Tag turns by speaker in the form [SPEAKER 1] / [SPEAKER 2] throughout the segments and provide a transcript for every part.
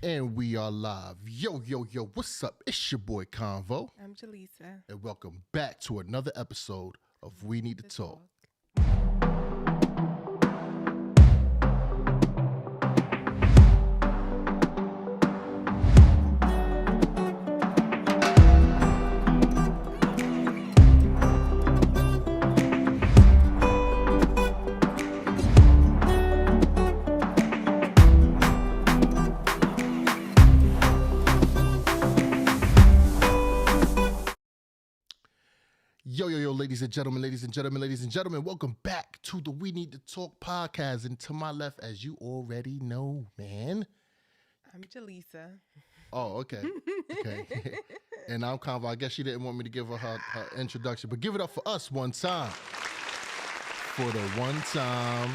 [SPEAKER 1] And we are live. Yo, yo, yo, what's up? It's your boy Convo.
[SPEAKER 2] I'm Jaleesa.
[SPEAKER 1] And welcome back to another episode of We Need to Talk. Yo, yo, yo, ladies and gentlemen, welcome back to the We Need to Talk podcast. And to my left, as you already know, man.
[SPEAKER 2] I'm Jaleesa.
[SPEAKER 1] Oh, okay. And I'm Convo. I guess she didn't want me to give her introduction, but give it up for us one time. For the one time.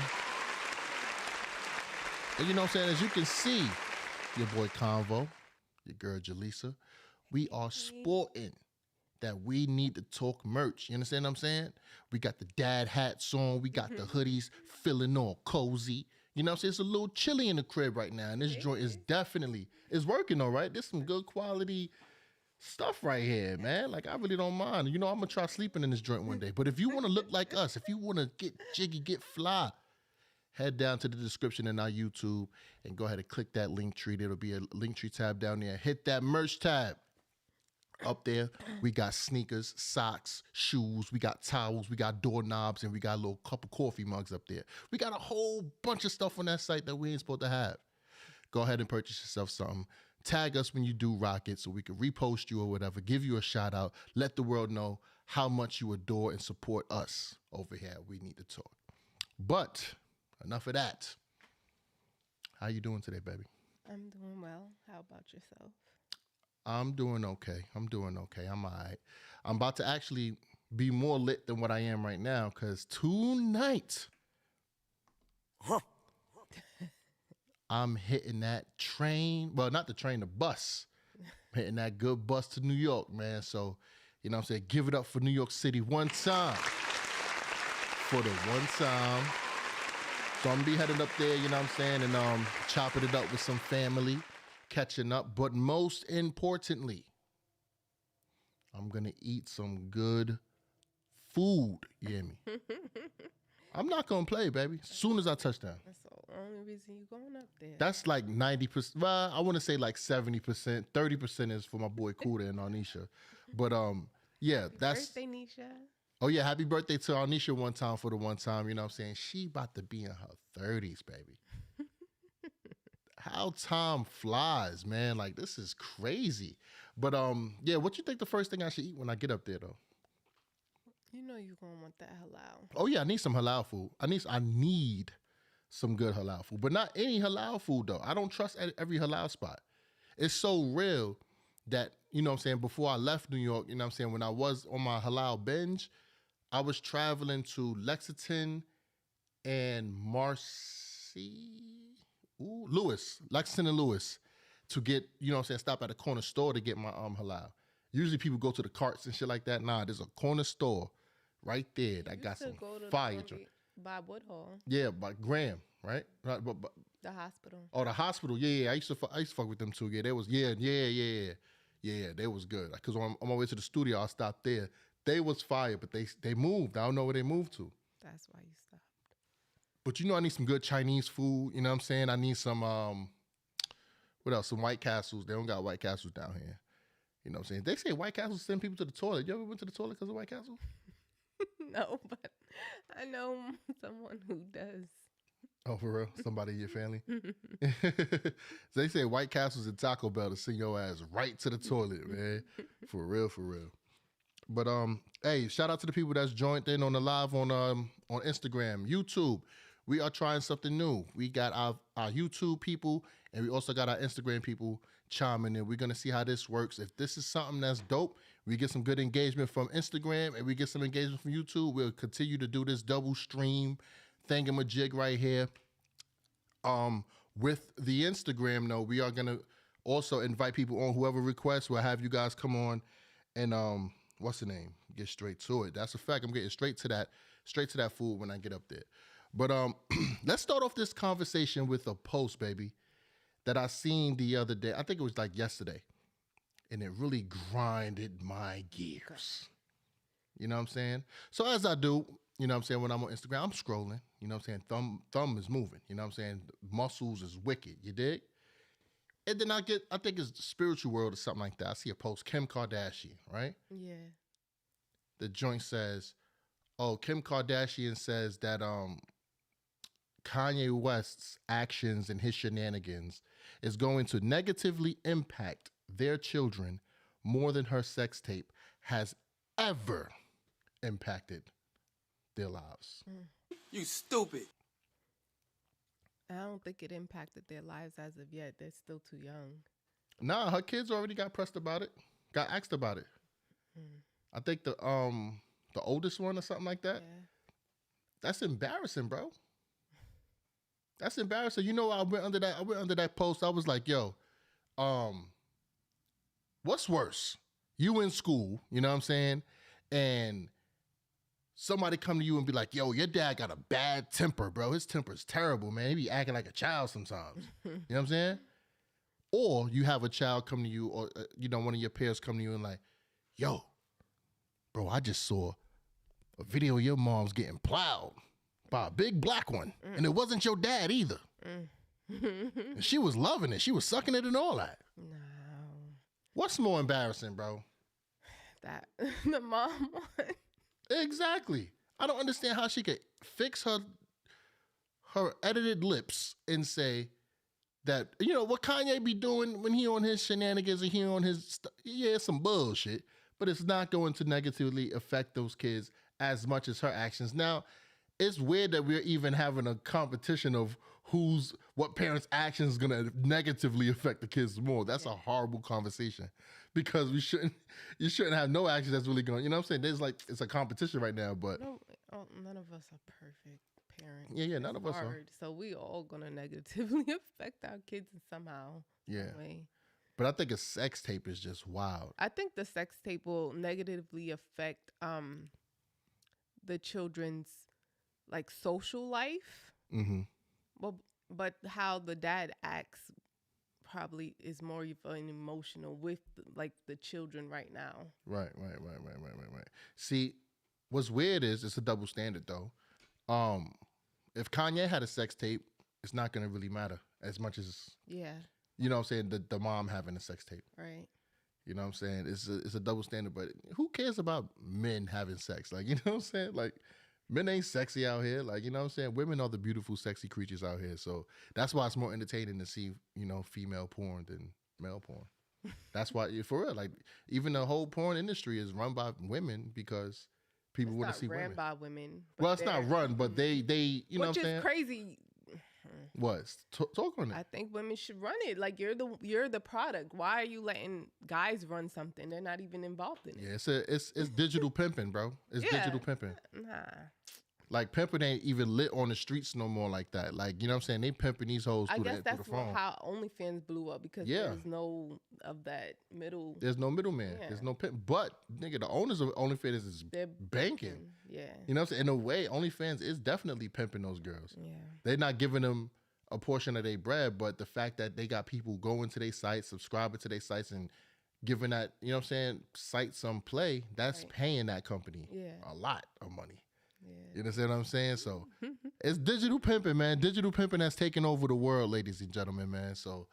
[SPEAKER 1] And you know what I'm saying? As you can see, your boy Convo, your girl Jaleesa, we are sporting that We Need to Talk merch. You understand what I'm saying? We got the dad hats on. We got the hoodies feeling all cozy. You know what I'm saying? It's a little chilly in the crib right now. And this joint is definitely, it's working all right. There's some good quality stuff right here, man. Like, I really don't mind. You know, I'm going to try sleeping in this joint one day. But if you want to look like us, if you want to get jiggy, get fly, head down to the description in our YouTube and go ahead and click that LinkTree. There'll be a LinkTree tab down there. Hit that merch tab. Up there, we got sneakers, socks, shoes, we got towels, we got doorknobs, and we got a little cup of coffee mugs up there. We got a whole bunch of stuff on that site that we ain't supposed to have. Go ahead and purchase yourself something. Tag us when you do rock it so we can repost you or whatever, give you a shout out, let the world know how much you adore and support us over here. We Need to Talk. But enough of that. How you doing today, baby?
[SPEAKER 2] I'm doing well. How about yourself?
[SPEAKER 1] I'm doing okay. I'm all right. I'm about to actually be more lit than what I am right now because tonight I'm hitting that train. Well, not the train, the bus. I'm hitting that good bus to New York, man. So, you know what I'm saying? Give it up for New York City one time. For the one time. So I'm going to be headed up there, you know what I'm saying? And chopping it up with some family. Catching up, but most importantly, I'm gonna eat some good food. You hear me? I'm not gonna play, baby. As soon as I touch down.
[SPEAKER 2] That's the only reason you're going up there.
[SPEAKER 1] That's like 90%. Well, I want to say like 70%. 30% is for my boy Kuda and Arnisha. But yeah,
[SPEAKER 2] Happy
[SPEAKER 1] that's
[SPEAKER 2] birthday, Nisha.
[SPEAKER 1] Oh yeah, happy birthday to Arnisha one time for the one time. You know what I'm saying? She about to be in her 30s, baby. How time flies, man. Like, this is crazy. But, yeah, what you think the first thing I should eat when I get up there, though?
[SPEAKER 2] You know you're going to want that halal.
[SPEAKER 1] Oh, yeah, I need some halal food. I need some good halal food. But not any halal food, though. I don't trust every halal spot. It's so real that, you know what I'm saying, before I left New York, you know what I'm saying, when I was on my halal binge, I was traveling to Lexington and Lexington and Lewis to get, you know what I'm saying, stop at a corner store to get my halal. Usually people go to the carts and shit like that. Nah, there's a corner store right there that got some fire joint.
[SPEAKER 2] By Woodhall.
[SPEAKER 1] Yeah, by Graham, right? But,
[SPEAKER 2] the hospital.
[SPEAKER 1] Oh, the hospital. Yeah. I used to fuck with them too. Yeah, they was yeah, they was good. Cause on my way to the studio, I stopped there. They was fire, but they moved. I don't know where they moved to.
[SPEAKER 2] That's why you stopped.
[SPEAKER 1] But you know, I need some good Chinese food. You know what I'm saying? I need some, what else? Some White Castles. They don't got White Castles down here. You know what I'm saying? They say White Castles send people to the toilet. You ever went to the toilet because of White Castle?
[SPEAKER 2] No, but I know someone who does.
[SPEAKER 1] Oh, for real? Somebody in your family? They say White Castles and Taco Bell to send your ass right to the toilet, man. For real. But hey, shout out to the people that's joined in on the live on Instagram, YouTube. We are trying something new. We got our YouTube people, and we also got our Instagram people chiming in. We're going to see how this works. If this is something that's dope, we get some good engagement from Instagram, and we get some engagement from YouTube. We'll continue to do this double stream thingamajig right here. With the Instagram, though, we are going to also invite people on. Whoever requests, we'll have you guys come on and what's the name? Get straight to it. That's a fact. I'm getting straight to that food when I get up there. But let's start off this conversation with a post, baby, that I seen the other day. I think it was like yesterday, and it really grinded my gears. You know what I'm saying? So as I do, you know what I'm saying, when I'm on Instagram, I'm scrolling. You know what I'm saying? Thumb is moving. You know what I'm saying? Muscles is wicked. You dig? And then I think it's the spiritual world or something like that. I see a post, Kim Kardashian, right?
[SPEAKER 2] Yeah.
[SPEAKER 1] The joint says, oh, Kim Kardashian says that Kanye West's actions and his shenanigans is going to negatively impact their children more than her sex tape has ever impacted their lives.
[SPEAKER 3] You stupid.
[SPEAKER 2] I don't think it impacted their lives as of yet. They're still too young.
[SPEAKER 1] Nah, her kids already got pressed about it, got asked about it. I think the oldest one or something like that.
[SPEAKER 2] Yeah.
[SPEAKER 1] That's embarrassing, bro. That's embarrassing. You know, I went under that post. I was like, yo, what's worse? You in school, you know what I'm saying? And somebody come to you and be like, yo, your dad got a bad temper, bro. His temper's terrible, man. He be acting like a child sometimes. You know what I'm saying? Or you have a child come to you, or, one of your peers come to you and like, yo, bro, I just saw a video of your mom's getting plowed by a big black one. And it wasn't your dad either. And she was loving it. She was sucking it and all that.
[SPEAKER 2] No.
[SPEAKER 1] What's more embarrassing, bro?
[SPEAKER 2] That the mom one.
[SPEAKER 1] Exactly. I don't understand how she could fix her edited lips and say that, what Kanye be doing when he on his shenanigans and he on his it's some bullshit, but it's not going to negatively affect those kids as much as her actions. Now, it's weird that we're even having a competition of what parents' actions is gonna negatively affect the kids more. That's a horrible conversation, because you shouldn't have no actions that's really going. You know what I'm saying? It's a competition right now, but
[SPEAKER 2] None of us are perfect parents.
[SPEAKER 1] Yeah, none of us are.
[SPEAKER 2] So we all gonna negatively affect our kids somehow.
[SPEAKER 1] Yeah.
[SPEAKER 2] Some way.
[SPEAKER 1] But I think a sex tape is just wild.
[SPEAKER 2] I think the sex tape will negatively affect the children's like social life.
[SPEAKER 1] Mm-hmm.
[SPEAKER 2] But how the dad acts probably is more of an emotional with like the children right now.
[SPEAKER 1] Right. See, what's weird is it's a double standard though. If Kanye had a sex tape, it's not gonna really matter as much as you know what I'm saying, the mom having a sex tape.
[SPEAKER 2] Right.
[SPEAKER 1] You know what I'm saying? It's a double standard, but who cares about men having sex? Like, you know what I'm saying? Like, men ain't sexy out here. Like, you know what I'm saying? Women are the beautiful, sexy creatures out here. So that's why it's more entertaining to see, female porn than male porn. That's why, for real, like, even the whole porn industry is run by women because people want to see women.
[SPEAKER 2] Ran by women.
[SPEAKER 1] Well, it's not run, but they you know what I'm saying?
[SPEAKER 2] Which is crazy.
[SPEAKER 1] What? Talk on it.
[SPEAKER 2] I think women should run it. Like, you're the product. Why are you letting guys run something? They're not even involved in it.
[SPEAKER 1] Yeah, it's digital pimping, bro. It's digital pimping.
[SPEAKER 2] Nah.
[SPEAKER 1] Like, pimping ain't even lit on the streets no more like that. Like, you know what I'm saying? They pimping these hoes
[SPEAKER 2] I
[SPEAKER 1] through
[SPEAKER 2] guess
[SPEAKER 1] the phone.
[SPEAKER 2] how OnlyFans blew up, because there's no of that middle.
[SPEAKER 1] There's no middleman.
[SPEAKER 2] Yeah.
[SPEAKER 1] There's no pimp. But, nigga, the owners of OnlyFans is
[SPEAKER 2] They're
[SPEAKER 1] banking.
[SPEAKER 2] Yeah.
[SPEAKER 1] You know what I'm saying? In a way, OnlyFans is definitely pimping those girls.
[SPEAKER 2] Yeah.
[SPEAKER 1] They're not giving them a portion of their bread, but the fact that they got people going to their sites, subscribing to their sites, and giving that, you know what I'm saying, site some play, that's paying that company a lot of money.
[SPEAKER 2] Yeah.
[SPEAKER 1] You understand what I'm saying? So it's digital pimping, man. Digital pimping that's taking over the world, ladies and gentlemen, man. So,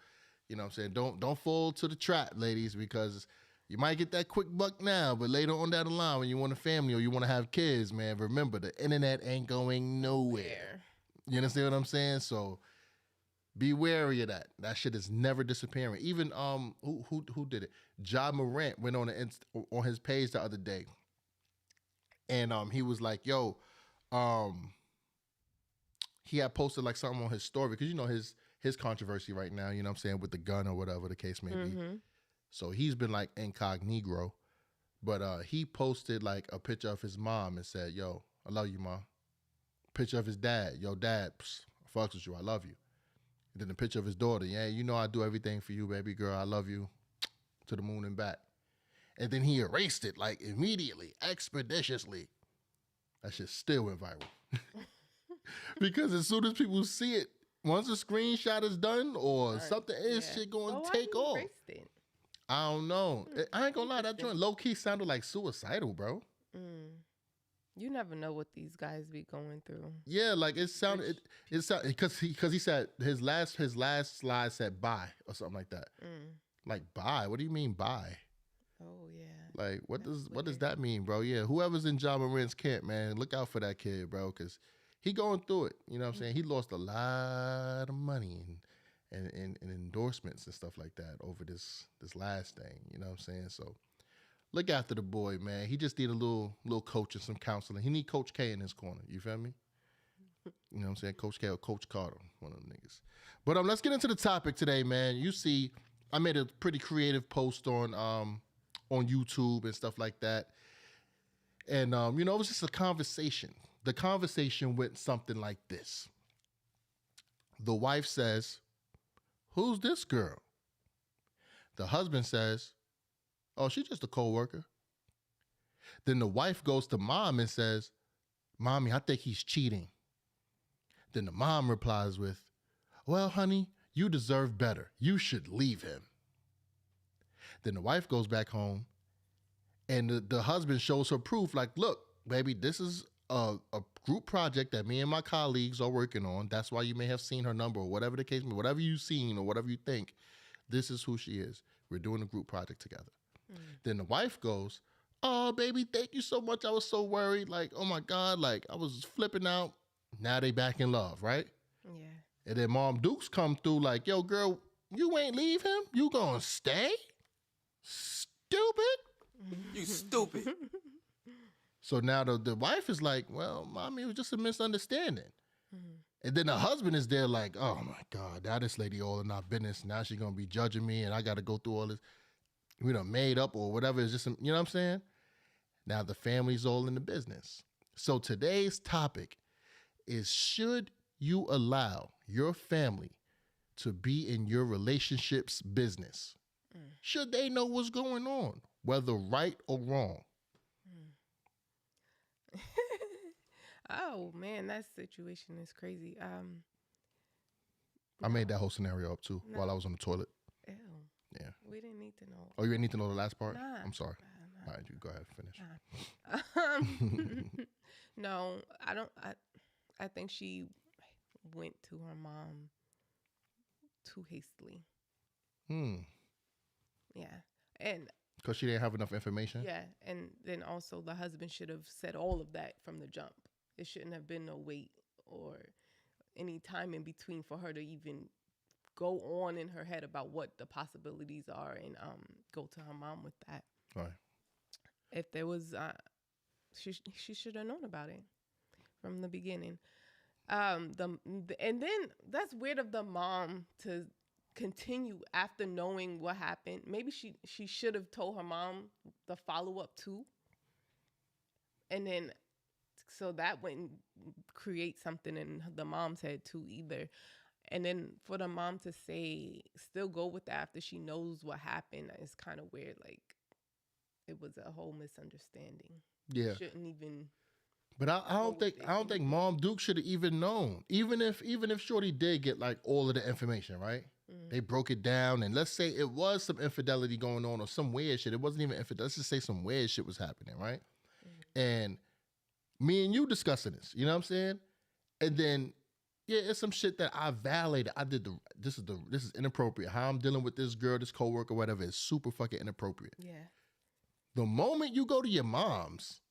[SPEAKER 1] you know what I'm saying? Don't fall to the trap, ladies, because you might get that quick buck now, but later on down the line when you want a family or you want to have kids, man, remember the internet ain't going nowhere. You understand what I'm saying? So be wary of that. That shit is never disappearing. Even who did it? Ja Morant went on his page the other day, and he was like, "Yo," he had posted like something on his story, because his controversy right now. You know what I'm saying, with the gun or whatever the case may be. So he's been like incognito, but he posted like a picture of his mom and said, "Yo, I love you, mom." Picture of his dad. "Yo, dad, I fucks with you. I love you." And then the picture of his daughter. "Yeah, I do everything for you, baby girl. I love you to the moon and back." And then he erased it like immediately, expeditiously. That shit still went viral. Because as soon as people see it, once a screenshot is done or
[SPEAKER 2] Done.
[SPEAKER 1] something, is
[SPEAKER 2] Yeah.
[SPEAKER 1] shit going
[SPEAKER 2] Well,
[SPEAKER 1] to
[SPEAKER 2] why
[SPEAKER 1] take
[SPEAKER 2] you
[SPEAKER 1] off.
[SPEAKER 2] erased it?
[SPEAKER 1] I don't know. I ain't gonna lie, that
[SPEAKER 2] Interesting.
[SPEAKER 1] joint low key sounded like suicidal, bro.
[SPEAKER 2] You never know what these guys be going through.
[SPEAKER 1] Yeah, like it sounded. It sounded because he said his last slide said bye or something like that. Like bye. What do you mean bye?
[SPEAKER 2] Oh yeah.
[SPEAKER 1] Like what
[SPEAKER 2] That's
[SPEAKER 1] does
[SPEAKER 2] weird.
[SPEAKER 1] that mean, bro? Yeah, whoever's in John Moran's camp, man, look out for that kid, bro, because he going through it. You know what I'm saying? He lost a lot of money and endorsements and stuff like that over this last thing. You know what I'm saying? So look after the boy, man. He just need a little coaching, some counseling. He need Coach K in his corner. You feel me? You know what I'm saying? Coach K or Coach Carter, one of them niggas. But let's get into the topic today, man. You see, I made a pretty creative post on YouTube and stuff like that. And you know, it was just a conversation. The conversation went something like this. The wife says, "Who's this girl?" The husband says, "Oh, she's just a coworker." Then the wife goes to mom and says, "Mommy, I think he's cheating." Then the mom replies with, "Well, honey, you deserve better. You should leave him." Then the wife goes back home and the husband shows her proof like, "Look, baby, this is a group project that me and my colleagues are working on. That's why you may have seen her number or whatever the case may be, whatever you've seen or whatever you think. This is who she is. We're doing a group project together." Then the wife goes, "Oh, baby, thank you so much. I was so worried. Like, oh my God, like I was flipping out." Now they back in love, right?
[SPEAKER 2] Yeah.
[SPEAKER 1] And then Mom Dukes come through like, "Yo, girl, you ain't leave him? You gonna stay? Stupid."
[SPEAKER 3] You stupid.
[SPEAKER 1] So now the wife is like, "Well, mommy, it was just a misunderstanding." And then the husband is there like, "Oh my God, now this lady all in our business. Now she's gonna be judging me and I gotta go through all this, made up or whatever." It's just, you know what I'm saying? Now the family's all in the business. So today's topic is, should you allow your family to be in your relationship's business? Should they know what's going on, whether right or wrong?
[SPEAKER 2] Oh man, that situation is crazy.
[SPEAKER 1] I made that whole scenario up too while I was on the toilet.
[SPEAKER 2] Ew.
[SPEAKER 1] Yeah.
[SPEAKER 2] We didn't need to know.
[SPEAKER 1] Oh, you didn't need to know the last part?
[SPEAKER 2] Nah.
[SPEAKER 1] I'm sorry.
[SPEAKER 2] Nah.
[SPEAKER 1] All right, you go ahead and finish.
[SPEAKER 2] No, I don't. I think she went to her mom too hastily. Yeah, and
[SPEAKER 1] Because she didn't have enough information?
[SPEAKER 2] yeah, and then also the husband should have said all of that from the jump. It shouldn't have been no wait or any time in between for her to even go on in her head about what the possibilities are and go to her mom with that.
[SPEAKER 1] Right.
[SPEAKER 2] If there was, she should have known about it from the beginning. And then that's weird of the mom to continue after knowing what happened. Maybe she should have told her mom the follow up too, and then so that wouldn't create something in the mom's head too either. And then for the mom to say still go with that after she knows what happened is kind of weird. Like it was a whole misunderstanding.
[SPEAKER 1] Yeah.
[SPEAKER 2] Shouldn't even.
[SPEAKER 1] But I don't think Mom Duke should have even known. Even if Shorty did get like all of the information, right? They broke it down, and let's say it was some infidelity going on or some weird shit. It wasn't even infidelity. Let's just say some weird shit was happening, right? And me and you discussing this, you know what I'm saying? And then yeah, it's some shit that I violated. This is inappropriate. How I'm dealing with this girl, this coworker, whatever, is super fucking inappropriate.
[SPEAKER 2] Yeah.
[SPEAKER 1] The moment you go to your mom's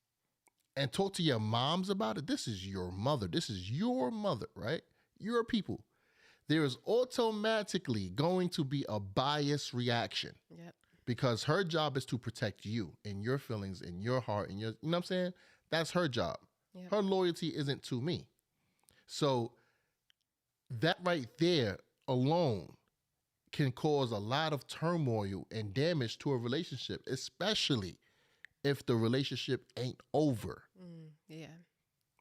[SPEAKER 1] and talk to your moms about it, this is your mother. This is your mother, right? Your people. There is automatically going to be a biased reaction.
[SPEAKER 2] Yep.
[SPEAKER 1] Because her job is to protect you and your feelings and your heart and your, you know what I'm saying? That's her job.
[SPEAKER 2] Yep.
[SPEAKER 1] Her loyalty isn't to me. So that right there alone can cause a lot of turmoil and damage to a relationship, especially if the relationship ain't over.
[SPEAKER 2] Yeah.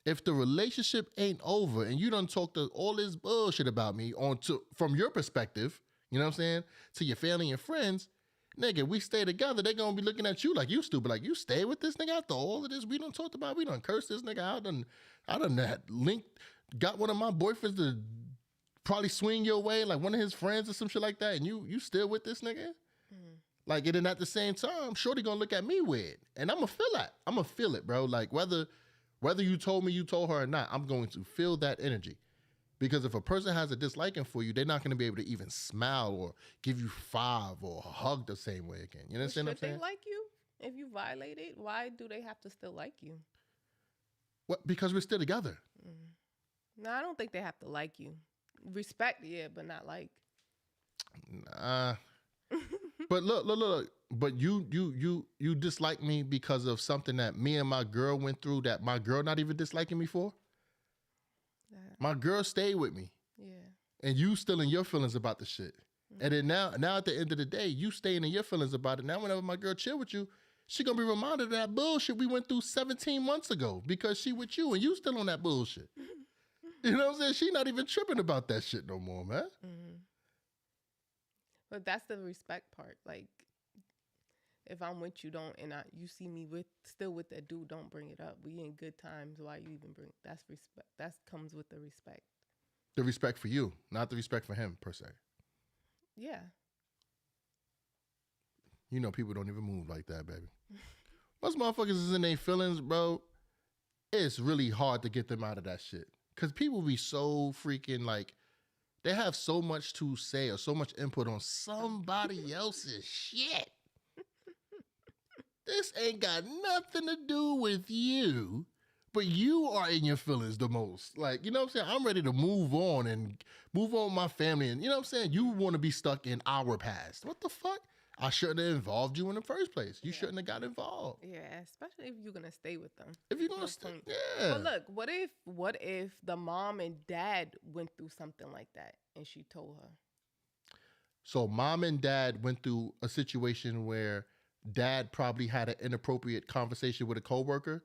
[SPEAKER 1] If the relationship ain't over and you done talked all this bullshit about me from your perspective, you know what I'm saying, to your family and friends, nigga, we stay together, they gonna be looking at you like you stupid. Like, you stay with this nigga after all of this we done talked about? We done cursed this nigga out, and I done got one of my boyfriends to probably swing your way, like one of his friends or some shit like that, and you still with this nigga? Like, and then at the same time, shorty gonna look at me weird, and I'm gonna feel that. I'm gonna feel it, bro. Like whether you told me you told her or not, I'm going to feel that energy. Because if a person has a disliking for you, they're not gonna be able to even smile or give you five or hug the same way again. You understand what I'm
[SPEAKER 2] Should
[SPEAKER 1] saying?
[SPEAKER 2] they like you if you violate it? Why do they have to still like you?
[SPEAKER 1] What? Because we're still together.
[SPEAKER 2] No, I don't think they have to like you. Respect, yeah, but not like.
[SPEAKER 1] Nah. But look. But you dislike me because of something that me and my girl went through that my girl not even disliking me for? My girl stayed with me.
[SPEAKER 2] Yeah.
[SPEAKER 1] And you still in your feelings about the shit. And then now at the end of the day, you staying in your feelings about it. Now whenever my girl chill with you, she gonna be reminded of that bullshit we went through 17 months ago because she with you and you still on that bullshit. You know what I'm saying? She not even tripping about that shit no more, man.
[SPEAKER 2] But that's the respect part. Like, if I'm with you, you see me still with that dude, don't bring it up. We in good times. Why you even bring? That's respect. That comes with the respect.
[SPEAKER 1] The respect for you, not the respect for him per se.
[SPEAKER 2] Yeah.
[SPEAKER 1] You know, people don't even move like that, baby. Most motherfuckers is in their feelings, bro. It's really hard to get them out of that shit. Because people be so freaking like, they have so much to say or so much input on somebody else's shit. This ain't got nothing to do with you, but you are in your feelings the most. Like, you know what I'm saying? I'm ready to move on and move on with my family. And you know what I'm saying? You want to be stuck in our past. What the fuck? I shouldn't have involved you in the first place. You shouldn't have got involved.
[SPEAKER 2] Yeah, especially if you're gonna stay with them.
[SPEAKER 1] If you're gonna stay, yeah.
[SPEAKER 2] But look, what if the mom and dad went through something like that and she told her?
[SPEAKER 1] So mom and dad went through a situation where dad probably had an inappropriate conversation with a coworker,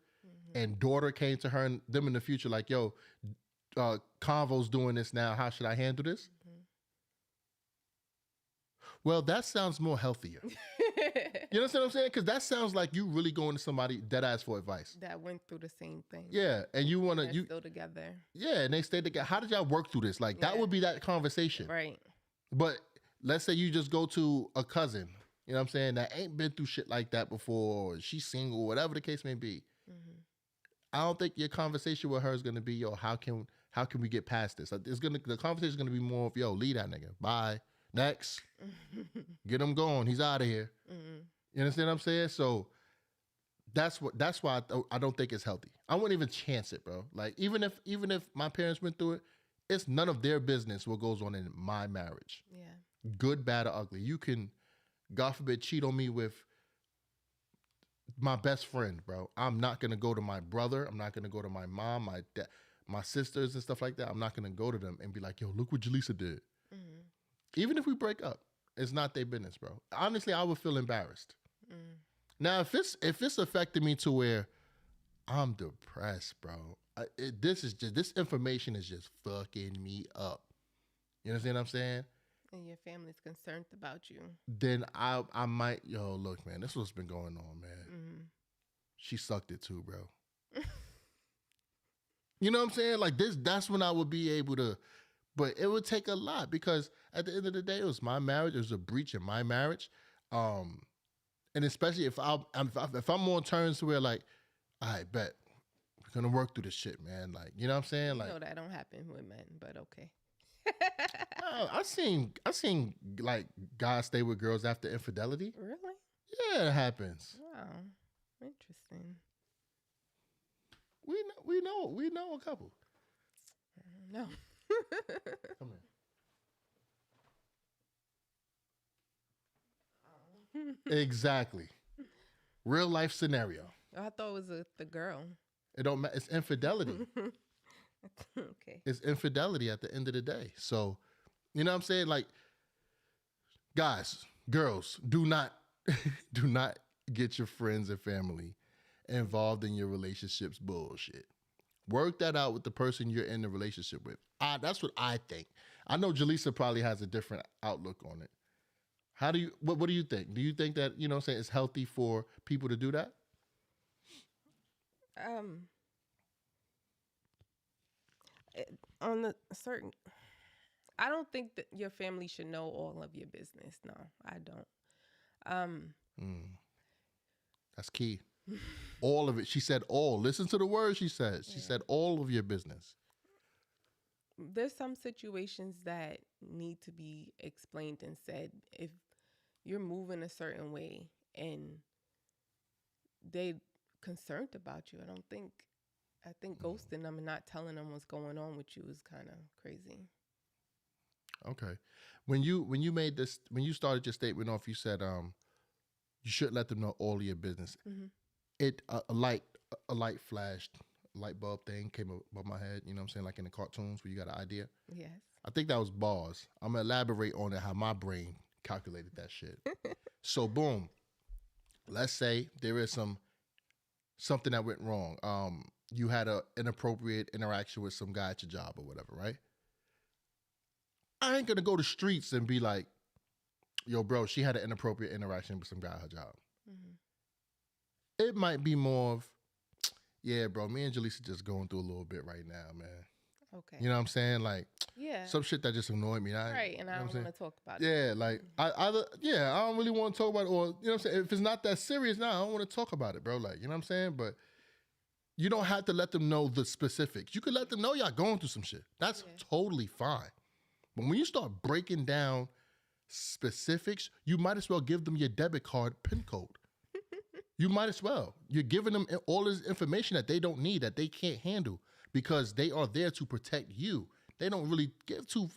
[SPEAKER 1] and daughter came to her and them in the future like, yo, Convo's doing this now. How should I handle this? Well, that sounds more healthier. You understand what I'm saying? Because that sounds like you really going to somebody dead ass for advice.
[SPEAKER 2] That went through the same thing.
[SPEAKER 1] Yeah, and you want to
[SPEAKER 2] They're still together.
[SPEAKER 1] Yeah, and they stay together. How did y'all work through this? Like that would be that conversation,
[SPEAKER 2] right?
[SPEAKER 1] But let's say you just go to a cousin, you know what I'm saying, that ain't been through shit like that before. Or she's single, whatever the case may be. I don't think your conversation with her is gonna be, yo, how can we get past this? The conversation is gonna be more of, yo, leave that nigga. Bye. Next. Get him going. He's out of here. You understand what I'm saying? So that's why I don't think it's healthy. I wouldn't even chance it, bro. Like even if my parents went through it, it's none of their business what goes on in my marriage.
[SPEAKER 2] Yeah.
[SPEAKER 1] Good, bad, or ugly. You can, God forbid, cheat on me with my best friend, bro. I'm not gonna go to my brother. I'm not gonna go to my mom, my dad, my sisters and stuff like that. I'm not gonna go to them and be like, yo, look what Jaleesa did. Even if we break up, it's not their business, bro. Honestly, I would feel embarrassed. Now, if it's affected me to where I'm depressed, bro, this information is just fucking me up. You understand what I'm saying?
[SPEAKER 2] And your family's concerned about you.
[SPEAKER 1] Then I might, yo, look, man, this is what's been going on, man. She sucked it too, bro. You know what I'm saying? Like that's when I would be able to. But it would take a lot because at the end of the day, it was my marriage. It was a breach in my marriage. And especially if I'm on terms where like, I bet we're going to work through this shit, man. Like, you know what I'm saying? Like,
[SPEAKER 2] no, that don't happen with men, but okay.
[SPEAKER 1] I seen like guys stay with girls after infidelity.
[SPEAKER 2] Really?
[SPEAKER 1] Yeah, it happens.
[SPEAKER 2] Wow. Interesting.
[SPEAKER 1] We know a couple.
[SPEAKER 2] No.
[SPEAKER 1] Come here. Exactly. Real life scenario.
[SPEAKER 2] I thought it was the girl.
[SPEAKER 1] It don't matter. It's infidelity.
[SPEAKER 2] Okay.
[SPEAKER 1] It's infidelity at the end of the day. So, you know what I'm saying? Like, guys, girls, do not get your friends and family involved in your relationship's bullshit. Work that out with the person you're in the relationship with. That's what I think. I know Jaleesa probably has a different outlook on it. What do you think? Do you think that, you know what I'm saying, it's healthy for people to do that?
[SPEAKER 2] On the certain, I don't think that your family should know all of your business. No, I don't.
[SPEAKER 1] That's key. All of it. She said all. Listen to the words she said. She said all of your business.
[SPEAKER 2] There's some situations that need to be explained and said. If you're moving a certain way and they concerned about you, I think ghosting them and not telling them what's going on with you is kind of crazy.
[SPEAKER 1] Okay. When you made this, when you started your statement off, you said you should let them know all of your business.
[SPEAKER 2] Mm-hmm.
[SPEAKER 1] A light flashed, a light bulb thing came above my head. You know what I'm saying? Like in the cartoons where you got an idea.
[SPEAKER 2] Yes.
[SPEAKER 1] I think that was bars. I'm gonna elaborate on it how my brain calculated that shit. So boom. Let's say there is something that went wrong. You had an inappropriate interaction with some guy at your job or whatever, right? I ain't gonna go to streets and be like, yo, bro, she had an inappropriate interaction with some guy at her job. Mm-hmm. It might be more of, yeah, bro, me and Jaleesa just going through a little bit right now, man.
[SPEAKER 2] Okay.
[SPEAKER 1] You know what I'm saying? Like,
[SPEAKER 2] Yeah.
[SPEAKER 1] some shit that just annoyed me.
[SPEAKER 2] Right, and I don't want to talk about it.
[SPEAKER 1] Yeah, like, I don't really want to talk about it. Or, you know what I'm saying? If it's not that serious now, I don't want to talk about it, bro. Like, you know what I'm saying? But you don't have to let them know the specifics. You could let them know y'all going through some shit. That's totally fine. But when you start breaking down specifics, you might as well give them your debit card PIN code. You might as well. You're giving them all this information that they don't need, that they can't handle, because they are there to protect you. They don't really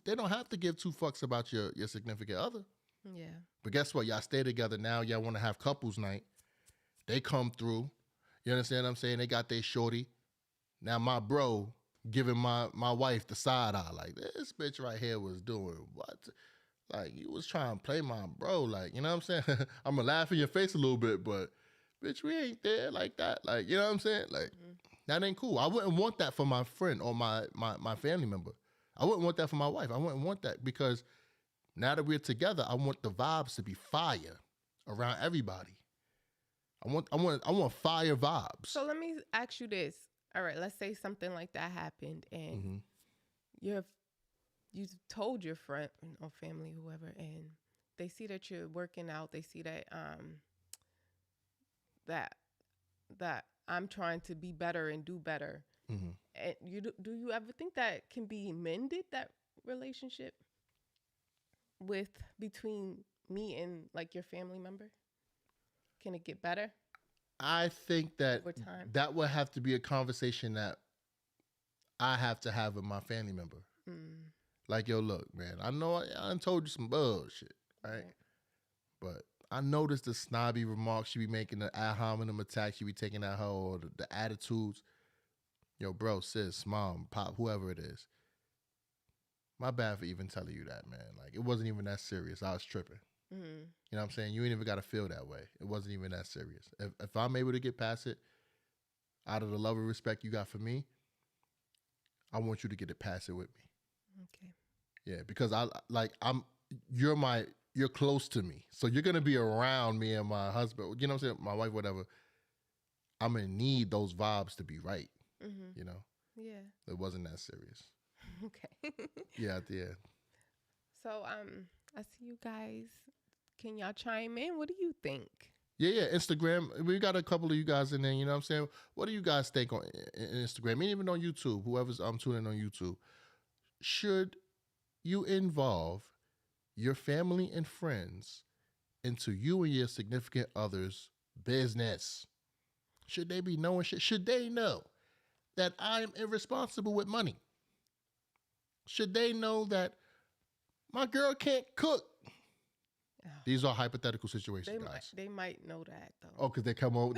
[SPEAKER 1] they don't have to give two fucks about your significant other.
[SPEAKER 2] Yeah.
[SPEAKER 1] But guess what? Y'all stay together now. Y'all want to have couples night. They come through. You understand what I'm saying? They got their shorty. Now my bro giving my wife the side eye. Like, this bitch right here was doing what? Like, you was trying to play my bro. Like, you know what I'm saying? I'm going to laugh in your face a little bit, but bitch, we ain't there like that. Like, you know what I'm saying? Like, that ain't cool. I wouldn't want that for my friend or my family member. I wouldn't want that for my wife. I wouldn't want that, because now that we're together, I want the vibes to be fire around everybody. I want fire vibes.
[SPEAKER 2] So let me ask you this. All right, let's say something like that happened, and you told your friend or family, whoever, and they see that you're working out. They see that that I'm trying to be better and do better.
[SPEAKER 1] Mm-hmm.
[SPEAKER 2] And do you ever think that can be mended, that relationship between me and like your family member? Can it get better?
[SPEAKER 1] I think that
[SPEAKER 2] over time?
[SPEAKER 1] That would have to be a conversation that I have to have with my family member. Like, yo, look, man, I know I done told you some bullshit, right? But I noticed the snobby remarks she be making, the ad hominem attacks she be taking at her, or the attitudes. Yo, bro, sis, mom, pop, whoever it is. My bad for even telling you that, man. Like, it wasn't even that serious. I was tripping. You know what I'm saying? You ain't even got to feel that way. It wasn't even that serious. If I'm able to get past it out of the love and respect you got for me, I want you to get it past it with me.
[SPEAKER 2] Okay.
[SPEAKER 1] Yeah, because you're close to me. So you're going to be around me and my husband, you know what I'm saying? My wife, whatever. I'm going to need those vibes to be right. You know?
[SPEAKER 2] Yeah.
[SPEAKER 1] It wasn't that serious.
[SPEAKER 2] Okay.
[SPEAKER 1] Yeah, at the end.
[SPEAKER 2] So, I see you guys. Can y'all chime in? What do you think?
[SPEAKER 1] Yeah, Instagram. We got a couple of you guys in there, you know what I'm saying? What do you guys think on Instagram? And even on YouTube, whoever's tuning in on YouTube. Should you involve your family and friends into you and your significant other's business? Should they be knowing shit? Should they know that I'm irresponsible with money? Should they know that my girl can't cook? These are hypothetical situations, guys.
[SPEAKER 2] They might know that, though.
[SPEAKER 1] Oh, because they came over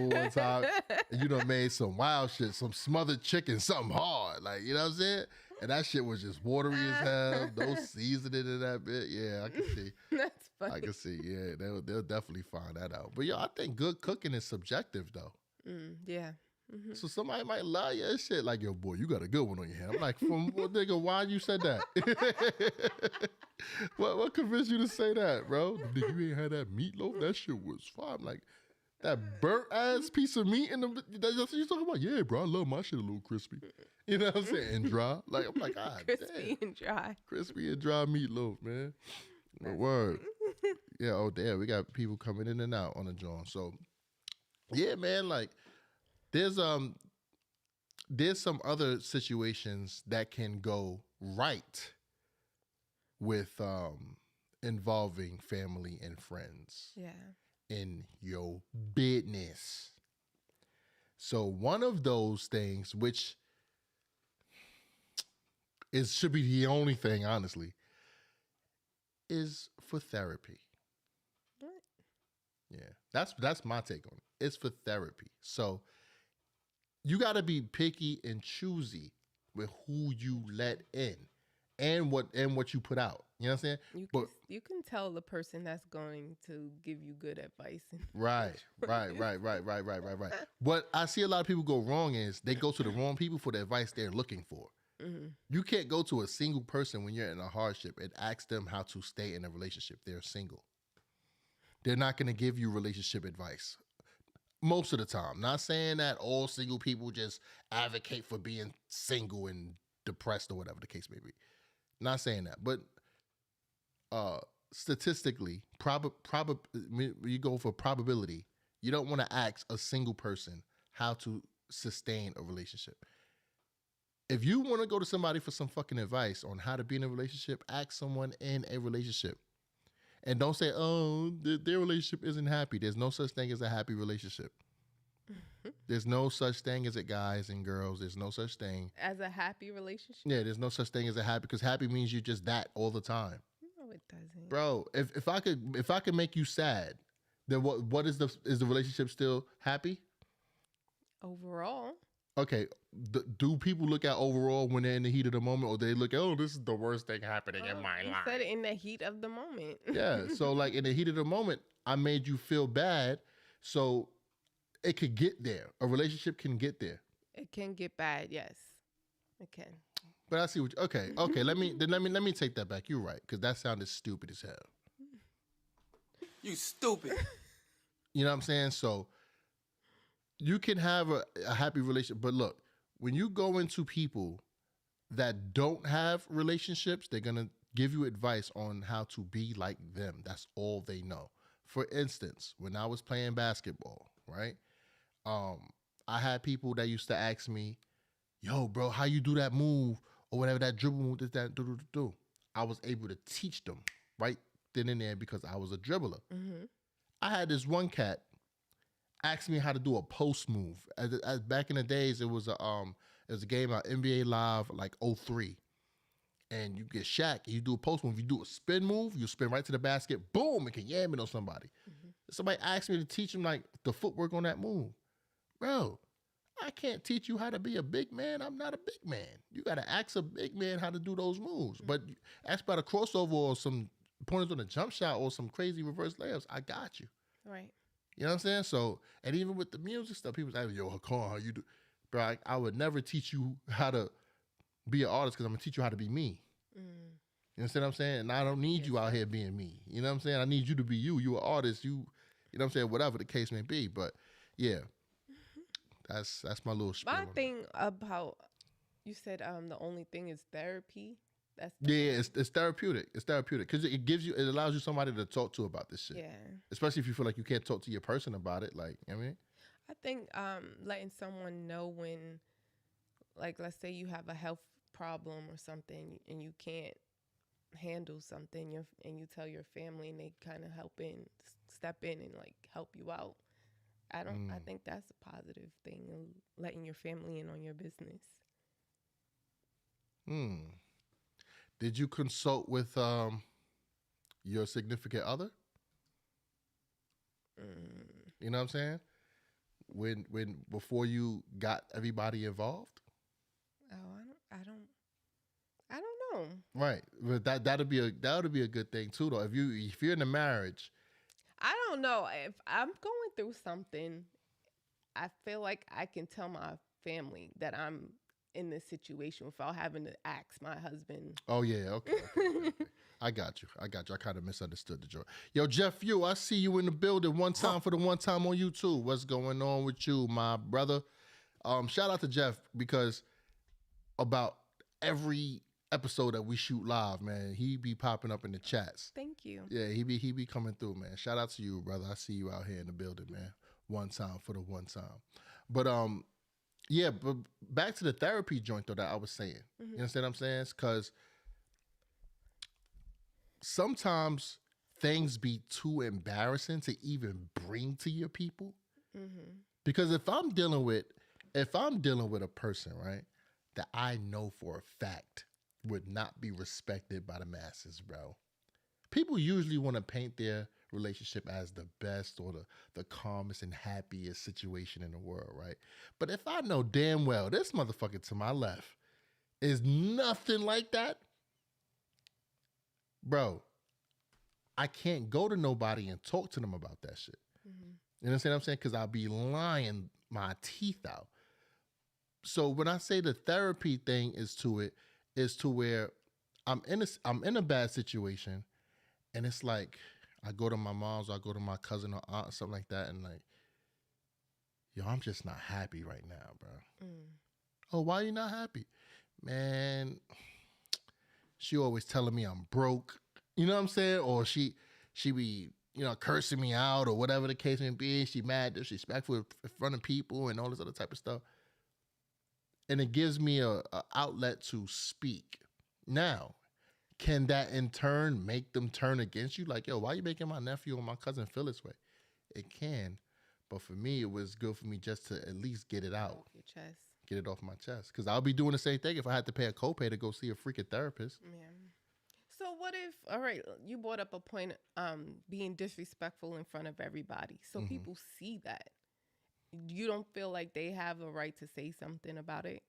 [SPEAKER 1] one time and you done made some wild shit, some smothered chicken, something hard. Like, you know what I'm saying? And that shit was just watery as hell. No seasoning in that bit. Yeah, I can see.
[SPEAKER 2] That's funny.
[SPEAKER 1] I can see. Yeah, they'll definitely find that out. But, yo, I think good cooking is subjective, though.
[SPEAKER 2] Yeah.
[SPEAKER 1] So somebody might lie your shit like, yo, boy, you got a good one on your hand. I'm like, from what, nigga, why you said that? what convinced you to say that, bro? Nigga, you ain't had that meatloaf? That shit was fine. I'm like, That burnt ass piece of meat in the. That's what you talking about? Yeah, bro. I love my shit a little crispy. You know what I'm saying? And dry. Like I'm like, ah,
[SPEAKER 2] Crispy
[SPEAKER 1] damn.
[SPEAKER 2] and dry.
[SPEAKER 1] Crispy and dry meatloaf, man. The word. Yeah. Oh, damn. We got people coming in and out on the joint. So, yeah, man. Like, there's some other situations that can go right with involving family and friends
[SPEAKER 2] Yeah.
[SPEAKER 1] in your business. So one of those things, which should be the only thing, honestly, is for therapy.
[SPEAKER 2] What?
[SPEAKER 1] Yeah, that's my take on it. It's for therapy. So you got to be picky and choosy with who you let in and what you put out. You know what I'm saying?
[SPEAKER 2] You can tell the person that's going to give you good advice.
[SPEAKER 1] Right. What I see a lot of people go wrong is they go to the wrong people for the advice they're looking for.
[SPEAKER 2] Mm-hmm.
[SPEAKER 1] You can't go to a single person when you're in a hardship and ask them how to stay in a relationship. They're single. They're not going to give you relationship advice most of the time. Not saying that all single people just advocate for being single and depressed or whatever the case may be. Not saying that, but statistically, you go for probability. You don't want to ask a single person how to sustain a relationship. If you want to go to somebody for some fucking advice on how to be in a relationship, ask someone in a relationship. And don't say, oh, their relationship isn't happy. There's no such thing as a happy relationship. There's no such thing as it, guys and girls. There's no such thing
[SPEAKER 2] as a happy relationship.
[SPEAKER 1] Yeah, there's no such thing as a happy, because happy means you're just that all the time.
[SPEAKER 2] No, it doesn't,
[SPEAKER 1] bro. If I could make you sad, then what is the relationship still happy?
[SPEAKER 2] Overall.
[SPEAKER 1] Okay, do people look at overall when they're in the heat of the moment, or they look at, oh, this is the worst thing happening in my life?
[SPEAKER 2] You said it in the heat of the moment.
[SPEAKER 1] Yeah, so like in the heat of the moment, I made you feel bad, so it could get there. A relationship can get there.
[SPEAKER 2] It can get bad, yes, it can.
[SPEAKER 1] But I see what. Okay. Let me take that back. You're right, because that sounded stupid as hell.
[SPEAKER 3] You stupid.
[SPEAKER 1] You know what I'm saying? So you can have a happy relationship, but look, when you go into people that don't have relationships, they're gonna give you advice on how to be like them. That's all they know. For instance, when I was playing basketball, right? I had people that used to ask me, yo, bro, how you do that move or whatever, that dribble move, do. I was able to teach them right then and there because I was a dribbler.
[SPEAKER 2] Mm-hmm.
[SPEAKER 1] I had this one cat ask me how to do a post move. As back in the days, it was a game on NBA Live like 03. And you get Shaq, and you do a post move. You do a spin move, you spin right to the basket, boom, it can yam it on somebody. Mm-hmm. Somebody asked me to teach him like the footwork on that move. Bro, I can't teach you how to be a big man. I'm not a big man. You got to ask a big man how to do those moves. Mm-hmm. But ask about a crossover or some pointers on a jump shot or some crazy reverse layups. I got you.
[SPEAKER 2] Right.
[SPEAKER 1] You know what I'm saying? So, and even with the music stuff, people say, yo, Hakan, how you do? Bro, I would never teach you how to be an artist because I'm going to teach you how to be me. Mm. You understand what I'm saying? And I don't need you out here being me. You know what I'm saying? I need you to be you. You're an artist. You know what I'm saying? Whatever the case may be. But, yeah. That's my little spiel.
[SPEAKER 2] My thing about, you said the only thing is therapy.
[SPEAKER 1] It's therapeutic. It's therapeutic because it allows you somebody to talk to about this shit.
[SPEAKER 2] Yeah.
[SPEAKER 1] Especially if you feel like you can't talk to your person about it. Like, you know what I mean?
[SPEAKER 2] I think letting someone know when, like, let's say you have a health problem or something and you can't handle something, and you tell your family and they kind of step in and like help you out. I think that's a positive thing, letting your family in on your business.
[SPEAKER 1] Did you consult with your significant other? You know what I'm saying? When before you got everybody involved?
[SPEAKER 2] Oh, I don't know.
[SPEAKER 1] Right, but that would be a good thing too, though. If you're in a marriage,
[SPEAKER 2] I don't know. If I'm going through something, I feel like I can tell my family that I'm in this situation without having to ask my husband.
[SPEAKER 1] Oh yeah, okay. I got you. I kind of misunderstood the joke. Yo, Jeff, I see you in the building. One time for the one time on YouTube. What's going on with you, my brother? Shout out to Jeff because about every episode that we shoot live, man, he be popping up in the chats.
[SPEAKER 2] Thank you.
[SPEAKER 1] Yeah, he be coming through, man. Shout out to you, brother. I see you out here in the building, man. One time for the one time. But yeah, but back to the therapy joint though that I was saying.
[SPEAKER 2] Mm-hmm.
[SPEAKER 1] You understand what I'm saying? Because sometimes things be too embarrassing to even bring to your people.
[SPEAKER 2] Mm-hmm.
[SPEAKER 1] Because if I'm dealing with a person, right, that I know for a fact would not be respected by the masses, bro. People usually want to paint their relationship as the best or the calmest and happiest situation in the world, right? But if I know damn well this motherfucker to my left is nothing like that, bro, I can't go to nobody and talk to them about that shit.
[SPEAKER 2] Mm-hmm.
[SPEAKER 1] You understand what I'm saying? Because I'll be lying my teeth out. So when I say the therapy thing is to where I'm in a bad situation, and it's like I go to my mom's or I go to my cousin or aunt or something like that, and like, yo, I'm just not happy right now, bro.
[SPEAKER 2] Mm.
[SPEAKER 1] Oh, why you not happy? Man, she always telling me I'm broke. You know what I'm saying? Or she be, cursing me out or whatever the case may be. She mad, disrespectful in front of people and all this other type of stuff. And it gives me a outlet to speak. Now, can that in turn make them turn against you? Like, yo, why are you making my nephew or my cousin feel this way? It can. But for me, it was good for me just to at least get it out.
[SPEAKER 2] Off your chest.
[SPEAKER 1] Get it off my chest. Because I'll be doing the same thing if I had to pay a copay to go see a freaking therapist.
[SPEAKER 2] Yeah. So what if, all right, you brought up a point, being disrespectful in front of everybody. So
[SPEAKER 1] Mm-hmm.
[SPEAKER 2] people see that. You don't feel like they have a right to say something about it?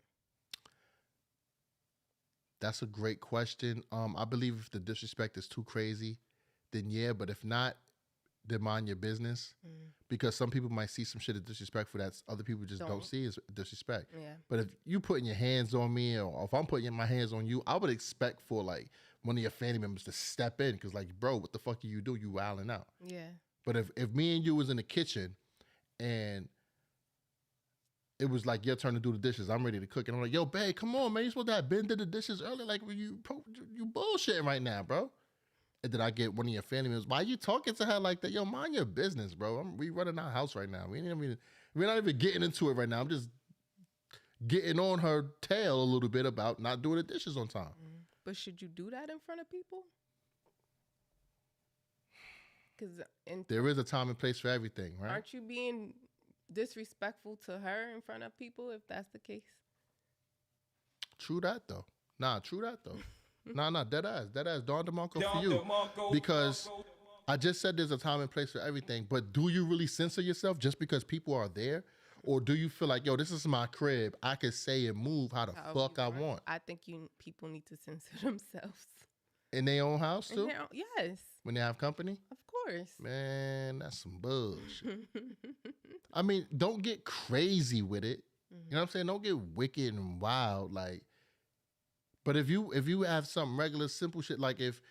[SPEAKER 1] That's a great question. I believe if the disrespect is too crazy, then yeah. But if not, then mind your business.
[SPEAKER 2] Mm.
[SPEAKER 1] Because some people might see some shit as disrespectful that other people just don't see as disrespect.
[SPEAKER 2] Yeah.
[SPEAKER 1] But if you putting your hands on me or if I'm putting my hands on you, I would expect for like one of your family members to step in. Because like, bro, what the fuck are you do? You wilding out.
[SPEAKER 2] Yeah.
[SPEAKER 1] But if me and you was in the kitchen and it was like your turn to do the dishes, I'm ready to cook. And I'm like, yo, babe, come on, man. You supposed to have been did the dishes earlier. Like, you bullshitting right now, bro. And then I get one of your family members, why you talking to her like that? Yo, mind your business, bro. We running our house right now. We're not even getting into it right now. I'm just getting on her tail a little bit about not doing the dishes on time.
[SPEAKER 2] Mm. But should you do that in front of people? Because
[SPEAKER 1] there is a time and place for everything, right?
[SPEAKER 2] Aren't you being disrespectful to her in front of people if that's the case?
[SPEAKER 1] True that though. Nah, dead ass. Don DeMarco for you. Because I just said there's a time and place for everything, but do you really censor yourself just because people are there? Or do you feel like, yo, this is my crib. I can say and move how the fuck I want.
[SPEAKER 2] I think people need to censor themselves.
[SPEAKER 1] In their own house too?
[SPEAKER 2] Yes.
[SPEAKER 1] When they have company?
[SPEAKER 2] Of course.
[SPEAKER 1] Man, that's some bullshit. I mean, don't get crazy with it. You know what I'm saying? Don't get wicked and wild. Like, but if you have some regular simple shit, like if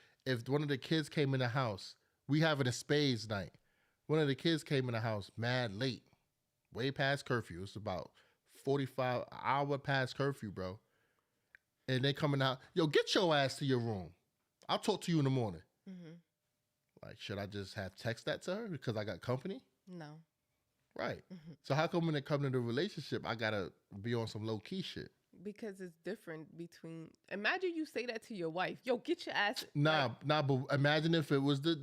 [SPEAKER 1] one of the kids came in the house, we having a spades night. One of the kids came in the house mad late, way past curfew. It's about 45 hour past curfew, bro. And they coming out, yo, get your ass to your room. I'll talk to you in the morning.
[SPEAKER 2] Mm-hmm.
[SPEAKER 1] Like, should I just have text that to her because I got company?
[SPEAKER 2] No.
[SPEAKER 1] Right. Mm-hmm. So how come when it comes to the relationship, I gotta be on some low key shit?
[SPEAKER 2] Because it's different between. Imagine you say that to your wife. Yo, get your ass.
[SPEAKER 1] Nah. But imagine if it was the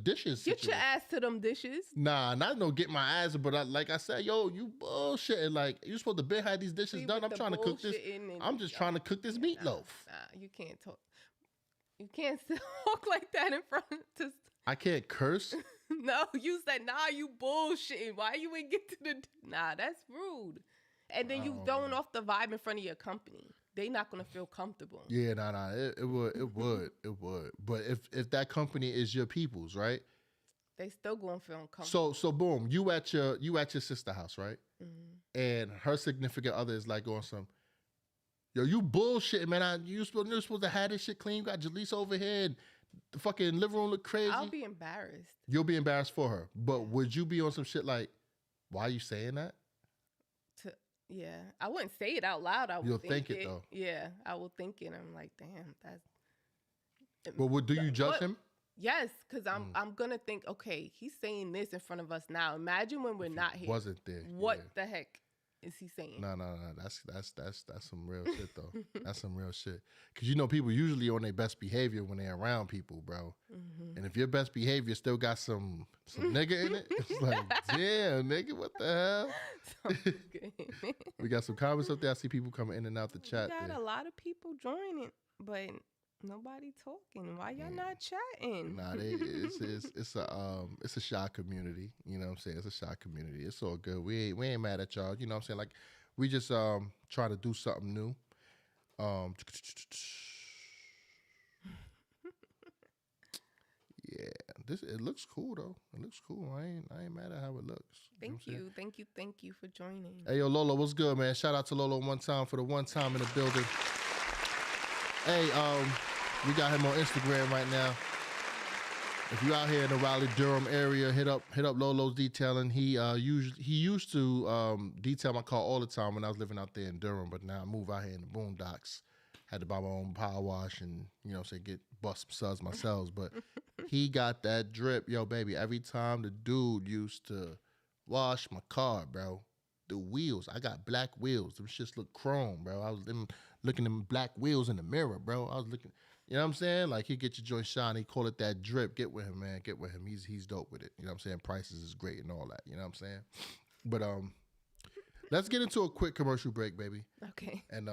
[SPEAKER 1] dishes.
[SPEAKER 2] Get your ass to them dishes.
[SPEAKER 1] Nah, not no get my ass, but like I said, yo, you bullshitting. Like you supposed to be had these dishes done. I'm trying to cook this. I'm just trying to cook this meatloaf.
[SPEAKER 2] Nah, you can't talk. You can't talk like that in front of.
[SPEAKER 1] I can't curse.
[SPEAKER 2] No, you said, nah, you bullshitting. Why you ain't get to the. Nah, that's rude. And then you throwing off the vibe in front of your company. They not gonna feel comfortable.
[SPEAKER 1] Yeah, nah. It would. But if that company is your people's, right?
[SPEAKER 2] They still gonna feel uncomfortable.
[SPEAKER 1] So boom, you at your sister house, right?
[SPEAKER 2] Mm-hmm.
[SPEAKER 1] And her significant other is like on some, yo, you bullshit, man. You're supposed to have this shit clean. You got Jaleesa over here and the fucking living room look crazy.
[SPEAKER 2] I'll be embarrassed.
[SPEAKER 1] You'll be embarrassed for her. But would you be on some shit like, why are you saying that?
[SPEAKER 2] Yeah, I wouldn't say it out loud. I would
[SPEAKER 1] You'll think it though.
[SPEAKER 2] Yeah, I will think it. I'm like, damn, that's.
[SPEAKER 1] But do you judge him?
[SPEAKER 2] Yes, because I'm gonna think, okay, he's saying this in front of us now. Imagine when we're not here.
[SPEAKER 1] Wasn't there?
[SPEAKER 2] What the heck is he saying?
[SPEAKER 1] No. That's some real shit though. That's some real shit. Cause you know people usually on their best behavior when they're around people, bro.
[SPEAKER 2] Mm-hmm.
[SPEAKER 1] And if your best behavior still got some nigga in it, it's like, damn, nigga, what the hell? We got some comments up there. I see people coming in and out the chat.
[SPEAKER 2] We got a lot of people joining, but nobody talking. Why y'all not chatting?
[SPEAKER 1] Nah, it's a shy community. You know what I'm saying? It's a shy community. It's all good. We ain't mad at y'all. You know what I'm saying? Like we just try to do something new. Yeah, it looks cool though. It looks cool. I ain't mad at how it looks.
[SPEAKER 2] Thank you for joining.
[SPEAKER 1] Hey yo, Lolo, what's good, man? Shout out to Lolo one time for the one time in the building. Hey, we got him on Instagram right now. If you out here in the Raleigh Durham area, hit up Lolo's Detailing. He used to detail my car all the time when I was living out there in Durham, but now I move out here in the boondocks. Had to buy my own power wash and get bust some suds myself. But he got that drip, yo, baby. Every time the dude used to wash my car, bro, the wheels, I got black wheels. Them shits look chrome, bro. I was looking at them black wheels in the mirror, bro. I was looking, you know what I'm saying? Like he get your joint shine. He call it that drip. Get with him, man. Get with him. He's dope with it. You know what I'm saying? Prices is great and all that. You know what I'm saying? But let's get into a quick commercial break, baby.
[SPEAKER 2] Okay.
[SPEAKER 1] And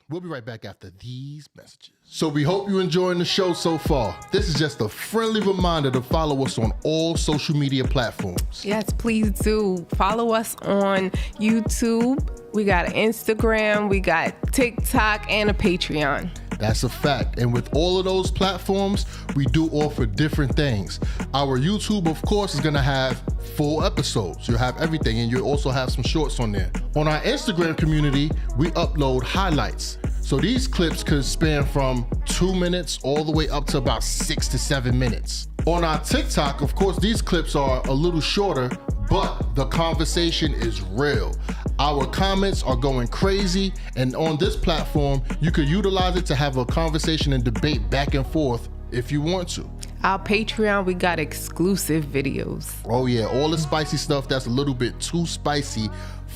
[SPEAKER 1] we'll be right back after these messages. So we hope you're enjoying the show so far. This is just a friendly reminder to follow us on all social media platforms.
[SPEAKER 2] Yes, please do. Follow us on YouTube. We got an Instagram, we got TikTok, and a Patreon.
[SPEAKER 1] That's a fact. And with all of those platforms, we do offer different things. Our YouTube, of course, is going to have full episodes. You'll have everything, and you'll also have some shorts on there. On our Instagram community, we upload highlights. So these clips could span from 2 minutes all the way up to about 6 to 7 minutes. On our TikTok, of course, these clips are a little shorter, but the conversation is real. Our comments are going crazy, and on this platform, you could utilize it to have a conversation and debate back and forth if you want to.
[SPEAKER 2] Our Patreon, we got exclusive videos.
[SPEAKER 1] Oh yeah, all the spicy stuff that's a little bit too spicy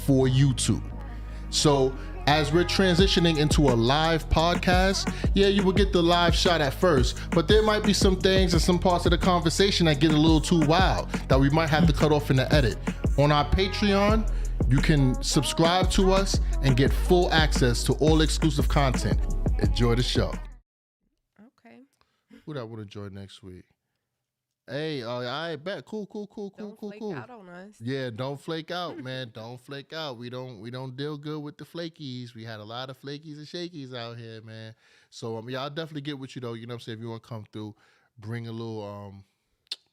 [SPEAKER 1] for YouTube. So as we're transitioning into a live podcast, yeah, you will get the live shot at first, but there might be some things and some parts of the conversation that get a little too wild that we might have to cut off in the edit. On our Patreon, you can subscribe to us and get full access to all exclusive content. Enjoy the show.
[SPEAKER 2] Okay.
[SPEAKER 1] Who that want to join next week? Hey, I bet. Cool.
[SPEAKER 2] Don't flake out on us.
[SPEAKER 1] Yeah, don't flake out, man. Don't flake out. We don't deal good with the flakies. We had a lot of flakies and shakies out here, man. So yeah, I'll definitely get with you though. You know what I'm saying? If you want to come through, bring a little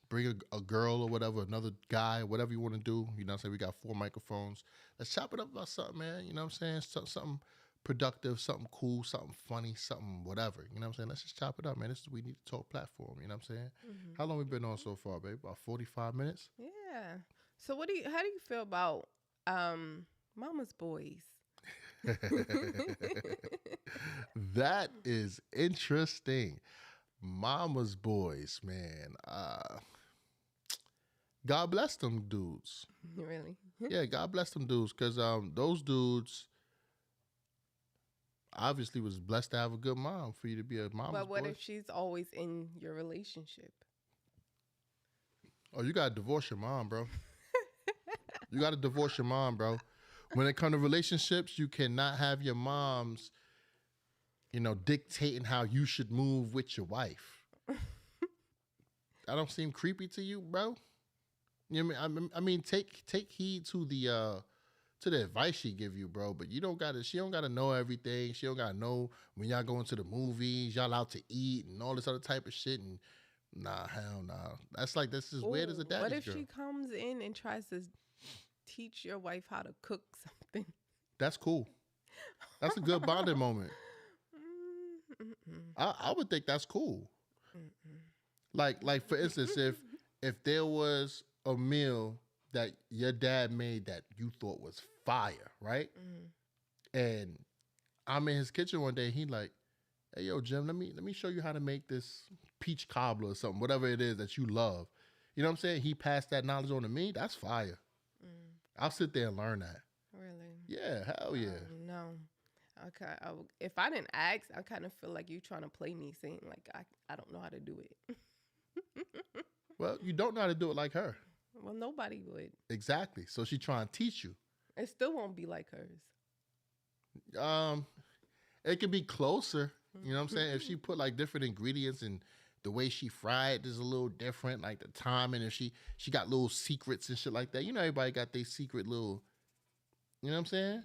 [SPEAKER 1] bring a girl or whatever, another guy, whatever you want to do. You know what I'm saying? We got 4 microphones. Let's chop it up about something, man. You know what I'm saying? Something productive, something cool, something funny, something whatever. You know what I'm saying? Let's just chop it up, man. This is We Need to Talk platform. You know what I'm saying?
[SPEAKER 2] Mm-hmm.
[SPEAKER 1] How long we been on so far, babe? About 45 minutes?
[SPEAKER 2] Yeah. So how do you feel about Mama's Boys?
[SPEAKER 1] That is interesting. Mama's Boys, man. God bless them dudes.
[SPEAKER 2] Really?
[SPEAKER 1] Yeah, God bless them dudes, because those dudes obviously was blessed to have a good mom for you to be a mama's boy.
[SPEAKER 2] But what if she's always in your relationship?
[SPEAKER 1] Oh, you gotta divorce your mom, bro. You gotta divorce your mom, bro. When it comes to relationships, you cannot have your moms, dictating how you should move with your wife. That don't seem creepy to you, bro? You know what I mean? I mean, take heed to the advice she give you, bro. But she don't gotta know everything. She don't gotta know when y'all going to the movies, y'all out to eat and all this other type of shit. And Nah, hell nah. That's like, this is weird as a
[SPEAKER 2] Ooh,
[SPEAKER 1] daddy's
[SPEAKER 2] what if
[SPEAKER 1] girl.
[SPEAKER 2] she comes in and tries to teach your wife how to cook something?
[SPEAKER 1] That's cool. That's a good bonding moment. I would think that's cool. Like for instance, if there was a meal that your dad made that you thought was fire, right? And I'm in his kitchen one day, he like, hey yo, Jim, let me show you how to make this peach cobbler or something, whatever it is that you love. You know what I'm saying? He passed that knowledge on to me. That's fire. I'll sit there and learn that.
[SPEAKER 2] Really?
[SPEAKER 1] Yeah, hell yeah.
[SPEAKER 2] No. Okay. If I didn't ask, I kind of feel like you trying to play me, saying like I don't know how to do it.
[SPEAKER 1] Well, you don't know how to do it like her.
[SPEAKER 2] Well, nobody would.
[SPEAKER 1] Exactly. So she trying to teach you.
[SPEAKER 2] It still won't be like hers.
[SPEAKER 1] It could be closer. You know what I'm saying? If she put like different ingredients and the way she fried is a little different, like the timing, if she got little secrets and shit like that. You know, everybody got their secret little, you know what I'm saying?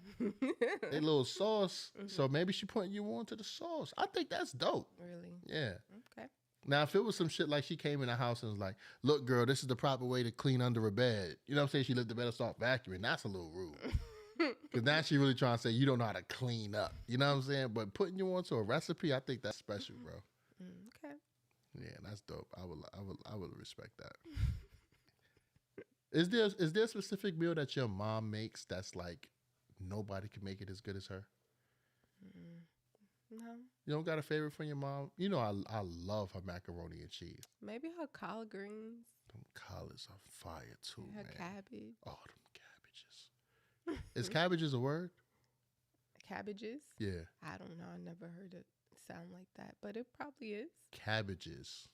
[SPEAKER 1] Their little sauce. So maybe she putting you on to the sauce. I think that's dope.
[SPEAKER 2] Really?
[SPEAKER 1] Yeah.
[SPEAKER 2] Okay.
[SPEAKER 1] Now, if it was some shit like she came in the house and was like, look, girl, this is the proper way to clean under a bed. You know what I'm saying? She lifted the bed and start vacuuming. That's a little rude. Because now she really trying to say you don't know how to clean up. You know what I'm saying? But putting you onto a recipe, I think that's special, bro.
[SPEAKER 2] Okay.
[SPEAKER 1] Yeah, that's dope. I would respect that. Is there a specific meal that your mom makes that's like nobody can make it as good as her?
[SPEAKER 2] No.
[SPEAKER 1] You don't got a favorite from your mom? You know, I love her macaroni and cheese.
[SPEAKER 2] Maybe her collard greens.
[SPEAKER 1] Them collards are fire too,
[SPEAKER 2] Her
[SPEAKER 1] man.
[SPEAKER 2] cabbage.
[SPEAKER 1] Oh, them cabbages. Is cabbages a word?
[SPEAKER 2] Cabbages?
[SPEAKER 1] Yeah.
[SPEAKER 2] I don't know. I never heard it sound like that, but it probably is.
[SPEAKER 1] Cabbages.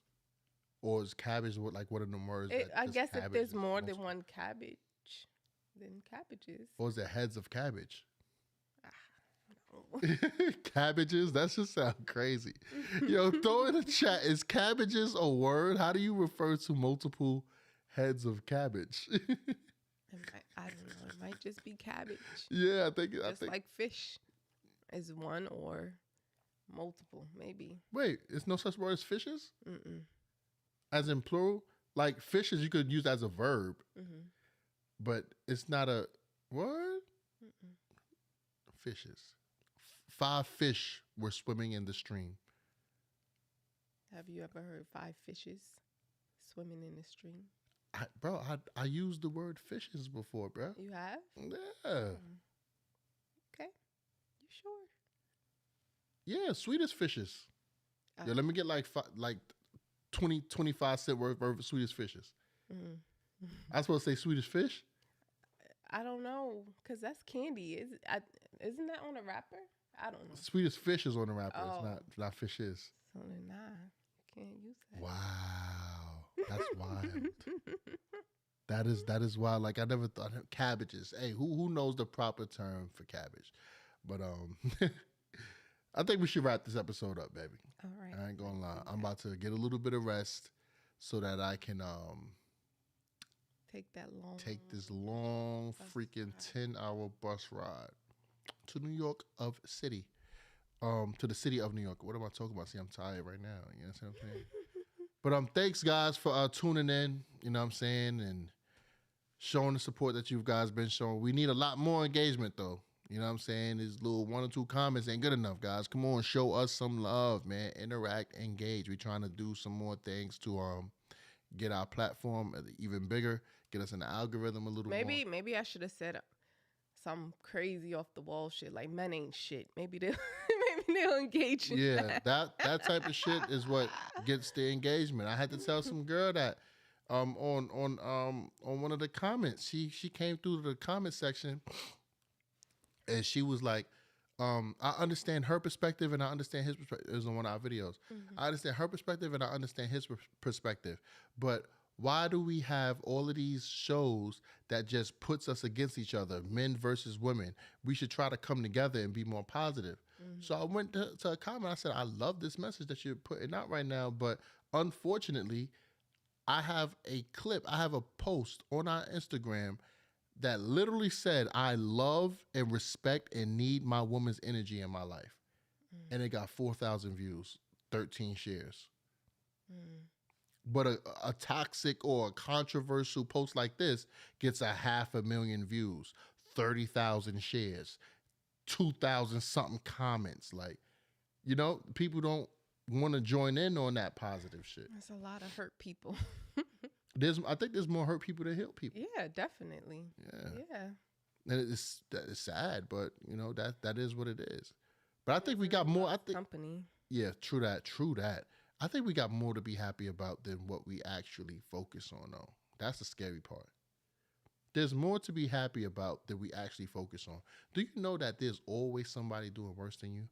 [SPEAKER 1] Or is cabbage like one of them words?
[SPEAKER 2] I guess if
[SPEAKER 1] cabbage
[SPEAKER 2] there's
[SPEAKER 1] is
[SPEAKER 2] more
[SPEAKER 1] most-
[SPEAKER 2] than one cabbage, then cabbages.
[SPEAKER 1] Or is it heads of cabbage?
[SPEAKER 2] No.
[SPEAKER 1] Cabbages? That just sound crazy. Yo, throw in the chat. Is cabbages a word? How do you refer to multiple heads of cabbage?
[SPEAKER 2] I don't know. It might just be cabbage.
[SPEAKER 1] Yeah, I think.
[SPEAKER 2] Like fish is one or multiple, maybe.
[SPEAKER 1] Wait, is no such word as fishes?
[SPEAKER 2] Mm-mm.
[SPEAKER 1] As in plural? Like fishes, you could use as a verb,
[SPEAKER 2] Mm-hmm.
[SPEAKER 1] but it's not a word.
[SPEAKER 2] Mm-mm.
[SPEAKER 1] Fishes. 5 fish were swimming in the stream.
[SPEAKER 2] Have you ever heard 5 fishes swimming in the stream?
[SPEAKER 1] I used the word fishes before, bro.
[SPEAKER 2] You have?
[SPEAKER 1] Yeah.
[SPEAKER 2] Okay. You sure?
[SPEAKER 1] Yeah, Swedish fishes.
[SPEAKER 2] Oh.
[SPEAKER 1] Yeah, let me get like 20, 25 cent worth of Swedish fishes.
[SPEAKER 2] Mm.
[SPEAKER 1] I was supposed to say Swedish fish?
[SPEAKER 2] I don't know, because that's candy. Isn't that on a wrapper? I don't know.
[SPEAKER 1] Swedish fish is on the wrapper.
[SPEAKER 2] Oh.
[SPEAKER 1] It's not fishes.
[SPEAKER 2] So then, nah, you can't use that.
[SPEAKER 1] Wow. That's wild. That is wild. Like I never thought cabbages. Hey, who knows the proper term for cabbage? But I think we should wrap this episode up, baby.
[SPEAKER 2] All right.
[SPEAKER 1] I ain't gonna lie. I'm about to get a little bit of rest so that I can take this long
[SPEAKER 2] bus
[SPEAKER 1] freaking
[SPEAKER 2] ride.
[SPEAKER 1] 10-hour bus ride to New York of City. To the city of New York. What am I talking about? See, I'm tired right now. You know what I'm saying? But thanks guys for tuning in, you know what I'm saying, and showing the support that you guys been showing. We need a lot more engagement though. You know what I'm saying? These little 1 or 2 comments ain't good enough, guys. Come on, show us some love, man. Interact, engage. We're trying to do some more things to get our platform even bigger, get us in the algorithm a little more.
[SPEAKER 2] Maybe I should have said some crazy off the wall shit like men ain't shit. Maybe they'll engage in
[SPEAKER 1] Yeah, that type of shit is what gets the engagement. I had to tell some girl that on one of the comments. She came through the comment section and she was like, I understand her perspective and I understand his perspective. It was on one of our videos.
[SPEAKER 2] Mm-hmm.
[SPEAKER 1] I understand her perspective and I understand his perspective. But why do we have all of these shows that just puts us against each other, men versus women? We should try to come together and be more positive.
[SPEAKER 2] Mm-hmm.
[SPEAKER 1] So I went to a comment. I said, I love this message that you're putting out right now, but unfortunately, I have a clip. I have a post on our Instagram that literally said, I love and respect and need my woman's energy in my life. And it got 4,000 views, 13 shares. But a toxic or a controversial post like this gets 500,000 views, 30,000 shares, 2,000 something comments. Like, people don't want to join in on that positive shit.
[SPEAKER 2] There's a lot of hurt people.
[SPEAKER 1] I think there's more hurt people than healed people.
[SPEAKER 2] Yeah, definitely.
[SPEAKER 1] Yeah. And it's sad, but that is what it is. But I think we got more. I think
[SPEAKER 2] company.
[SPEAKER 1] Yeah, true that. I think we got more to be happy about than what we actually focus on, though. That's the scary part. There's more to be happy about than we actually focus on. Do you know that there's always somebody doing worse than you?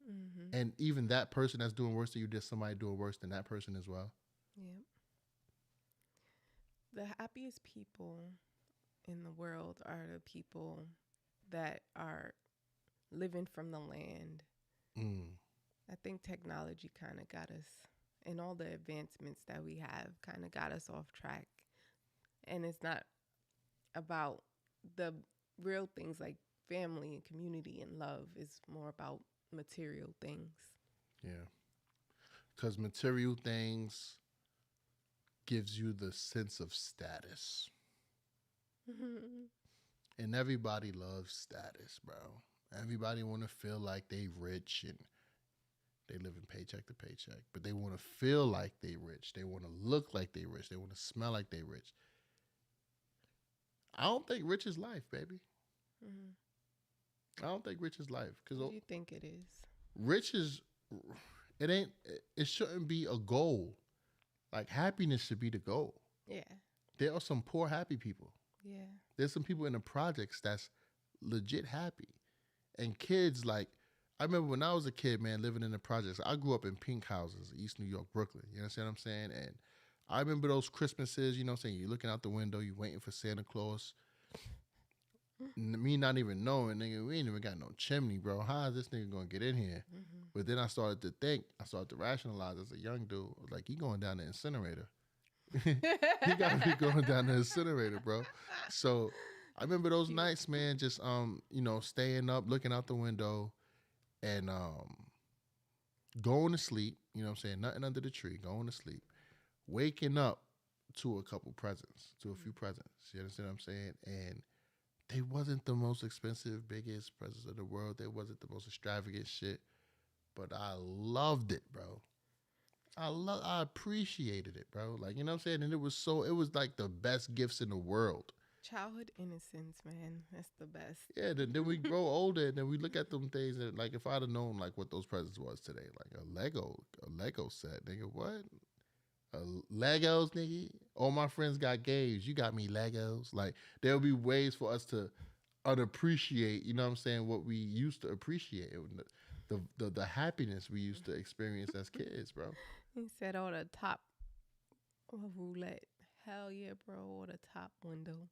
[SPEAKER 2] Mm-hmm.
[SPEAKER 1] And even that person that's doing worse than you, there's somebody doing worse than that person as well.
[SPEAKER 2] Yep. The happiest people in the world are the people that are living from the land. I think technology kind of got us, and all the advancements that we have kind of got us off track. And it's not about the real things like family and community and love. It's more about material things.
[SPEAKER 1] Yeah. Because material things gives you the sense of status. And everybody loves status, bro. Everybody want to feel like they rich and they live in paycheck to paycheck, but they want to feel like they rich. They want to look like they rich. They want to smell like they rich. I don't think rich is life, baby. I don't think rich is life.
[SPEAKER 2] What do you think it is?
[SPEAKER 1] Rich is, it shouldn't be a goal. Like happiness should be the goal.
[SPEAKER 2] Yeah.
[SPEAKER 1] There are some poor happy people.
[SPEAKER 2] Yeah.
[SPEAKER 1] There's some people in the projects that's legit happy. And kids, like, I remember when I was a kid, man, living in the projects, I grew up in pink houses, East New York, Brooklyn. You understand what I'm saying? And I remember those Christmases, you know what I'm saying? You're looking out the window, you're waiting for Santa Claus. Me not even knowing, nigga, we ain't even got no chimney, bro. How is this nigga gonna get in here? But then I started to rationalize as a young dude. I was like, he going down the incinerator. He got to be going down the incinerator, bro. So I remember those nights, man, just, staying up, looking out the window and going to sleep, you know what I'm saying? Nothing under the tree, going to sleep, waking up to a few presents. You understand what I'm saying? And they wasn't the most expensive, biggest presents of the world. They wasn't the most extravagant shit, but I loved it, bro. I appreciated it, bro. Like, you know what I'm saying? And it was like the best gifts in the world.
[SPEAKER 2] Childhood innocence, man. That's the best.
[SPEAKER 1] Yeah, then we grow older and then we look at them things and like if I'd have known like what those presents was today, like a Lego set, nigga, what? Legos, nigga. All my friends got games. You got me Legos. Like there'll be ways for us to unappreciate, you know what I'm saying, what we used to appreciate. The happiness we used to experience as kids, bro.
[SPEAKER 2] He said, "Oh, the top roulette. Hell yeah, bro. Or the top window."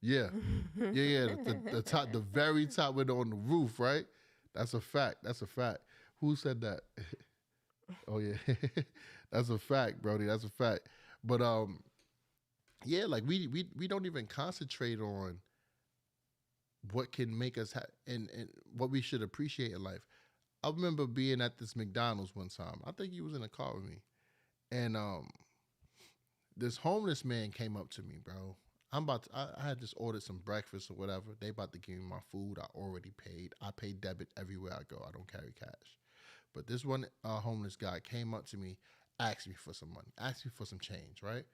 [SPEAKER 1] Yeah. The top, the very top window on the roof, right? That's a fact. Who said that? Oh yeah, that's a fact, Brody. That's a fact. But yeah, like we don't even concentrate on what can make us and what we should appreciate in life. I remember being at this McDonald's one time. I think he was in a car with me, and this homeless man came up to me, bro. I had just ordered some breakfast or whatever. They about to give me my food. I already paid. I pay debit everywhere I go. I don't carry cash. But this one homeless guy came up to me, asked me for some money, asked me for some change, right?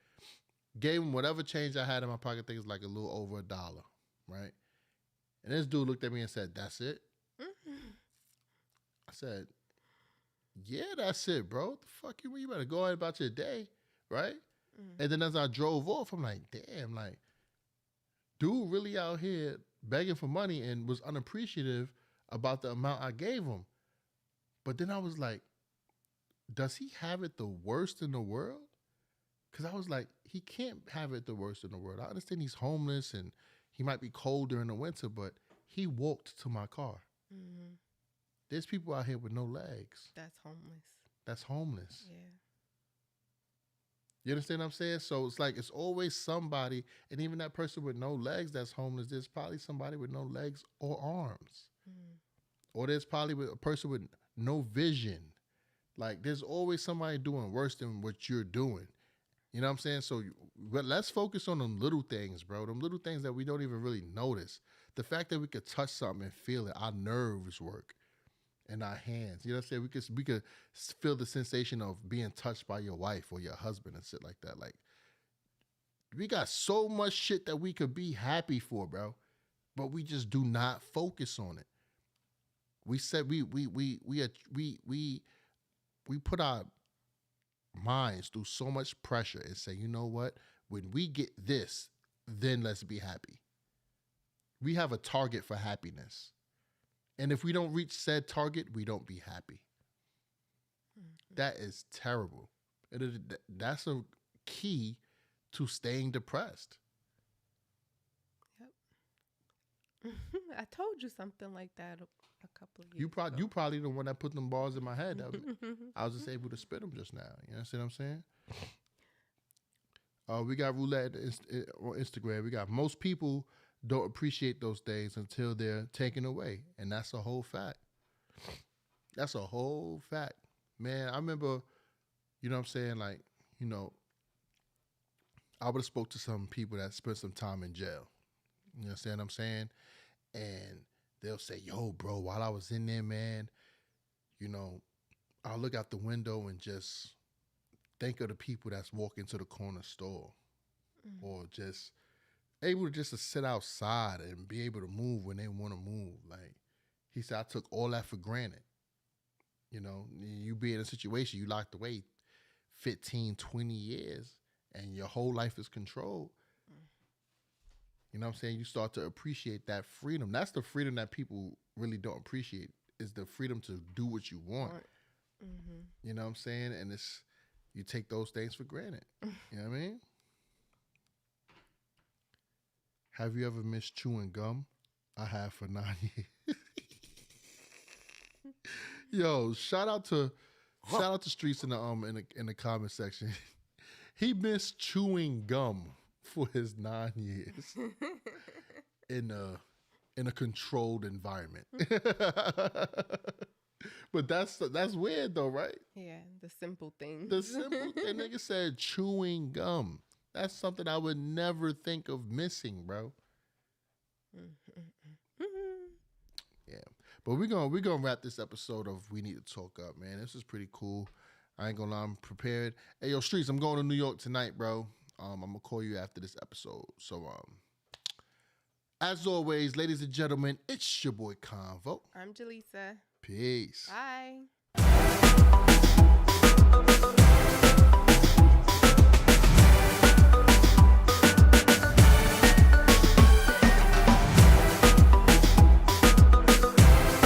[SPEAKER 1] Gave him whatever change I had in my pocket. I think it was like a little over $1, right? And this dude looked at me and said, "That's it?" I said, "Yeah, that's it, bro. What the fuck you better go ahead about your day, right?" And then as I drove off, I'm like, damn, like, dude really out here begging for money and was unappreciative about the amount I gave him. But then I was like, does he have it the worst in the world? Because I was like, he can't have it the worst in the world. I understand he's homeless and he might be cold during the winter, but he walked to my car. There's people out here with no legs. That's homeless.
[SPEAKER 2] Yeah.
[SPEAKER 1] You understand what I'm saying? So it's like it's always somebody, and even that person with no legs that's homeless, there's probably somebody with no legs or arms. Or there's probably a person with no vision. Like there's always somebody doing worse than what you're doing. You know what I'm saying? So, but let's focus on them little things, bro. Them little things that we don't even really notice. The fact that we could touch something and feel it, our nerves work, and our hands. You know what I'm saying? We could feel the sensation of being touched by your wife or your husband and shit like that. Like, we got so much shit that we could be happy for, bro, but we just do not focus on it. We said we put our minds through so much pressure and say, you know what? When we get this, then let's be happy. We have a target for happiness. And if we don't reach said target, we don't be happy. That is terrible. That's a key to staying depressed.
[SPEAKER 2] Yep. I told you something like that a couple of years ago.
[SPEAKER 1] You probably the one that put them balls in my head. I was just able to spit them just now. You know what I'm saying? We got roulette on Instagram. We got most people don't appreciate those things until they're taken away. And that's a whole fact. That's a whole fact. Man, I remember, you know what I'm saying? Like, you know, I would have spoke to some people that spent some time in jail. You know what I'm saying? And they'll say, yo, bro, while I was in there, man, you know, I'll look out the window and just think of the people that's walking to the corner store or just able to sit outside and be able to move when they want to move. Like he said, I took all that for granted. You know, you be in a situation, you locked away 15, 20 years and your whole life is controlled. You know what I'm saying? You start to appreciate that freedom. That's the freedom that people really don't appreciate, is the freedom to do what you want. You know what I'm saying? And it's, you take those things for granted. You know what I mean? Have you ever missed chewing gum? I have for 9 years. Yo, shout out to Streets in the comment section. He missed chewing gum for his 9 years in a controlled environment. But that's weird though, right?
[SPEAKER 2] Yeah, the simple things.
[SPEAKER 1] The simple thing. Nigga said chewing gum. That's something I would never think of missing, bro. Yeah. But we're gonna wrap this episode of We Need to Talk Up, man. This is pretty cool. I ain't gonna lie, I'm prepared. Hey, yo, Streets, I'm going to New York tonight, bro. I'm gonna call you after this episode. So, as always, ladies and gentlemen, it's your boy Convo.
[SPEAKER 2] I'm Jaleesa.
[SPEAKER 1] Peace.
[SPEAKER 2] Bye.